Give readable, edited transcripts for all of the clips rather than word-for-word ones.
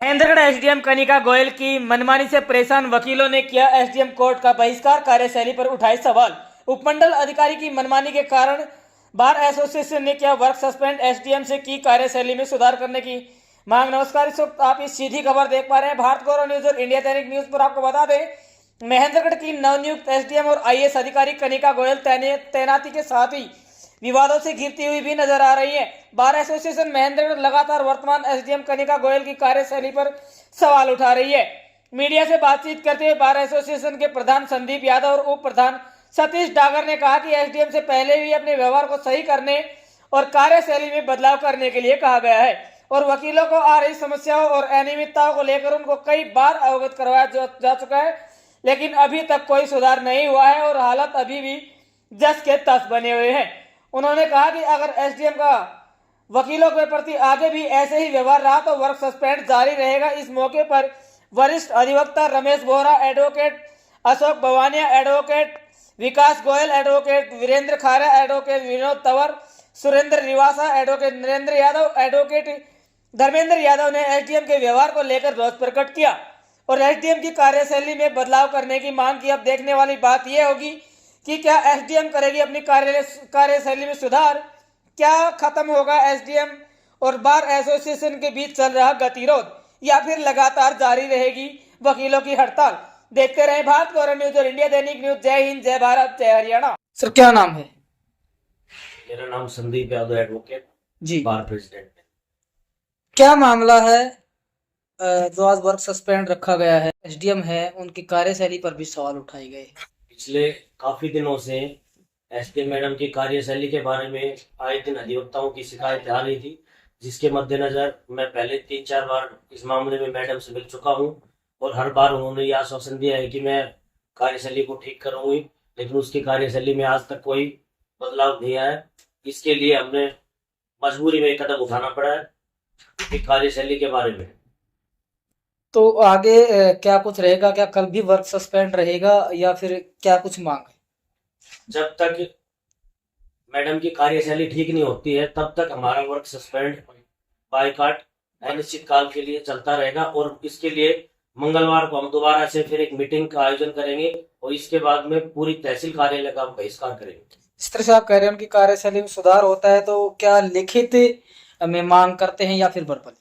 Mahendragarh SDM Kanika Goyal की मनमानी से परेशान वकीलों ने किया एसडीएम कोर्ट का बहिष्कार, कार्यशैली पर उठाए सवाल। उपमंडल अधिकारी की मनमानी के कारण बार एसोसिएशन ने किया वर्क सस्पेंड, एसडीएम से की कार्यशैली में सुधार करने की मांग। नमस्कार, इस वक्त आप इस सीधी खबर देख पा रहे हैं भारत गौरव न्यूज और इंडिया दैनिक न्यूज पर। आपको बता दें, महेंद्रगढ़ की नवनियुक्त एसडीएम और आईएएस अधिकारी कनिका गोयल तैनाती के साथ ही विवादों से घिरती हुई भी नजर आ रही है। बार एसोसिएशन महेंद्रगढ़ लगातार वर्तमान एसडीएम कनिका गोयल की कार्यशैली पर सवाल उठा रही है। मीडिया से बातचीत करते हुए बार एसोसिएशन के प्रधान संदीप यादव और उप प्रधान सतीश डागर ने कहा कि एसडीएम से पहले भी अपने व्यवहार को सही करने और कार्यशैली में बदलाव करने के लिए कहा गया है और वकीलों को आ रही समस्याओं और अनियमितताओं को लेकर उनको कई बार अवगत करवाया जा चुका है, लेकिन अभी तक कोई सुधार नहीं हुआ है और हालात अभी भी जस के तस बने हुए हैं। उन्होंने कहा कि अगर एसडीएम का वकीलों के प्रति आगे भी ऐसे ही व्यवहार रहा तो वर्क सस्पेंड जारी रहेगा। इस मौके पर वरिष्ठ अधिवक्ता Ramesh Bohra, advocate Ashok Bawania, advocate Vikas Goyal, advocate Virendra Khara, advocate Vinod Tanwar, Surendra Riwasa, advocate Narendra Yadav, advocate Dharmendra Yadav ने एसडीएम के व्यवहार को लेकर रोष प्रकट किया और एसडीएम की कार्यशैली में बदलाव करने की मांग की। अब देखने वाली बात यह होगी कि क्या एसडीएम करेगी अपनी कार्यशैली में सुधार, क्या खत्म होगा एसडीएम और बार एसोसिएशन के बीच चल रहा गतिरोध, या फिर लगातार जारी रहेगी वकीलों की हड़ताल। देखते रहें भारत गौरव न्यूज और इंडिया दैनिक न्यूज। जय हिंद, जय भारत, जय हरियाणा। सर, क्या नाम है? मेरा नाम संदीप यादव, एडवोकेट जी। बार प्रेसिडेंट। क्या मामला है जो आज वर्क सस्पेंड रखा गया है? एसडीएम है, उनकी कार्यशैली पर भी सवाल उठाए गए। पिछले काफी दिनों से एसडीएम मैडम की कार्यशैली के बारे में आए दिन अधिवक्ताओं की शिकायत आ रही थी, जिसके मद्देनजर मैं पहले 3-4 बार इस मामले में मैडम से मिल चुका हूं और हर बार उन्होंने ये आश्वासन दिया है कि मैं कार्यशैली को ठीक करूंगी, लेकिन उसकी कार्यशैली में आज तक कोई बदलाव नहीं आया। इसके लिए हमने मजबूरी में एक कदम उठाना पड़ा है कि कार्यशैली के बारे में। तो आगे क्या कुछ रहेगा? क्या कल भी वर्क सस्पेंड रहेगा या फिर क्या कुछ मांग है? जब तक मैडम की कार्यशैली ठीक नहीं होती है तब तक हमारा वर्क सस्पेंड, बायकॉट अनिश्चित काल के लिए चलता रहेगा और इसके लिए मंगलवार को हम दोबारा से फिर एक मीटिंग का आयोजन करेंगे और इसके बाद में पूरी तहसील कार्यालय का बहिष्कार करेंगे। इस तरह से आप कह रहे हैं उनकी कार्यशैली में सुधार होता है, तो क्या लिखित में मांग करते हैं या फिर वर्बल?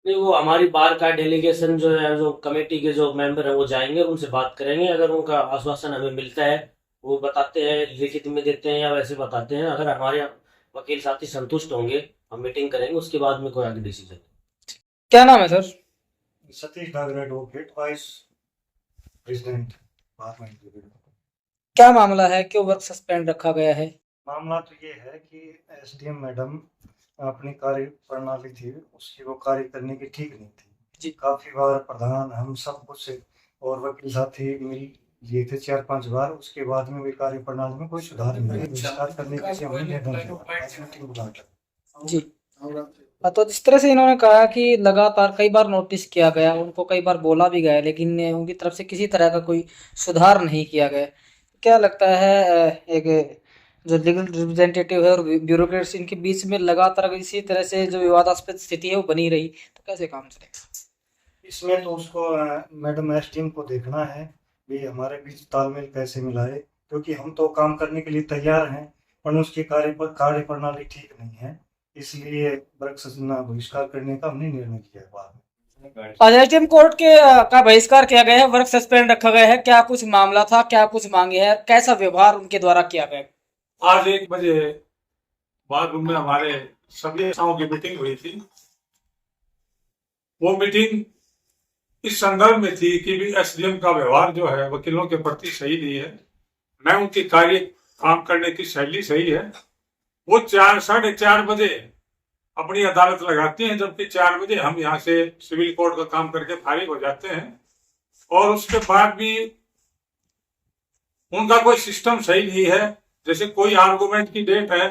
नहीं, वो हमारी बार का डेलीगेशन जो है, जो कमेटी के जो मेंबर है वो जाएंगे, उनसे बात करेंगे। अगर उनका आश्वासन हमें मिलता है, वो बताते हैं, लिखित में देते हैं या वैसे बताते हैं, अगर हमारे वकील साथी संतुष्ट होंगे हम मीटिंग करेंगे, उसके बाद में कोई आगे डिसीजन। क्या नाम है sir? Satish Dagar, advocate, vice president parliament. क्या मामला है, क्यों वर्क सस्पेंड रखा गया है? मामला तो ये है कि एसडीएम मैडम अपनी कार्य प्रणाली थी उसकी, वो कार्य करने की ठीक नहीं थी जी। काफी बार प्रधान हम सब कुछ और वकील साथी मिल लिए थे 4-5 बार, उसके बाद में भी कार्य प्रणाली में कोई सुधार नहीं है। विस्तार करने के लिए हमने निर्णय लिया। जी। तो जिस तरह से इन्होंने कहा कि लगातार कई बार नोटिस किया गया, उनको कई बार बोला भी गया, लेकिन उनकी तरफ से किसी तरह का कोई सुधार नहीं किया गया। क्या लगता है एक जो लीगल रिप्रेजेंटेटिव है और ब्यूरोक्रेट्स, इनके बीच में लगातार इसी तरह से जो विवादास्पद स्थिति है वो बनी रही, तो कैसे काम चलेगा? इसमें तो उसको मैडम एसडीएम को देखना है भी हमारे बीच तालमेल कैसे मिलाए, क्योंकि हम तो काम करने के लिए तैयार हैं पर उसकी कार्य प्रणाली ठीक नहीं है, इसलिए बहिष्कार करने का हमने निर्णय किया है। बाद में आज एसडीएम कोर्ट के का बहिष्कार किया गया है, वर्क सस्पेंड रखा गया है। क्या कुछ मामला था, क्या कुछ मांगे हैं, कैसा व्यवहार उनके द्वारा किया गया? आज 1 बजे बाद रूम में हमारे सभी नेताओं की मीटिंग हुई थी। वो मीटिंग इस संदर्भ में थी कि भी एसडीएम का व्यवहार जो है वकीलों के प्रति सही नहीं है, मैं उनकी काम करने की शैली सही है। वो 4-4:30 बजे अपनी अदालत लगाती हैं, जबकि 4 बजे हम यहाँ से सिविल कोर्ट का काम करके फारिग हो जाते हैं, और उसके बाद भी उनका कोई सिस्टम सही नहीं है। जैसे कोई आर्गुमेंट की डेट है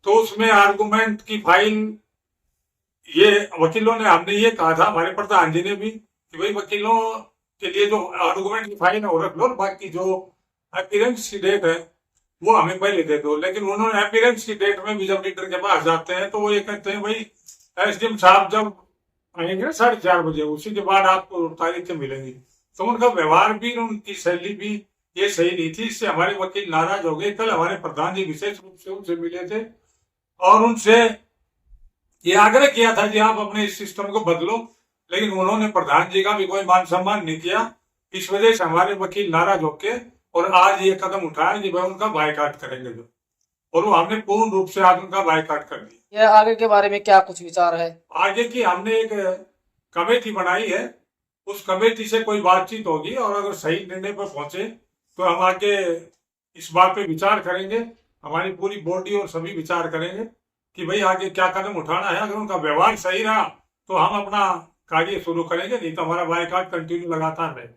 तो उसमें आर्गुमेंट की फाइल, ये वकीलों ने, हमने ये कहा था हमारे प्रधान जी ने भी कि भाई वकीलों के लिए जो आर्गुमेंट की फाइल है वो रख लो, बाकी जो अपीयरेंस की डेट है वो हमें पहले दे दो। लेकिन उन्होंने अपीयरेंस की डेट में भी जब लीडर के पास जाते हैं तो वो ये कहते हैं भाई एसडीएम साहब जब आएंगे 4:30 बजे, उसी के बाद आपको तारीखें मिलेंगी। तो उनका व्यवहार भी, उनकी शैली भी ये सही नहीं थी। इससे हमारे वकील नाराज हो गए। कल हमारे प्रधान जी विशेष रूप से उनसे मिले थे और उनसे ये आग्रह किया था कि आप अपने इस सिस्टम को बदलो, लेकिन उन्होंने प्रधान जी का भी कोई मान सम्मान नहीं किया। इस वजह से हमारे वकील नाराज होके और आज ये कदम उठाया कि वह उनका बायकॉट करेंगे जो, और वो हमने पूर्ण रूप से आज उनका बायकॉट कर दिया। यह आगे के बारे में क्या कुछ विचार है? आगे की हमने एक कमेटी बनाई है, उस कमेटी से कोई बातचीत होगी और अगर सही निर्णय पर पहुंचे तो हम आगे इस बात पे विचार करेंगे। हमारी पूरी बॉडी और सभी विचार करेंगे कि भाई आगे क्या कदम उठाना है। अगर उनका व्यवहार सही रहा तो हम अपना कार्य शुरू करेंगे, नहीं तो हमारा बायकॉट कंटिन्यू लगातार रहेगा।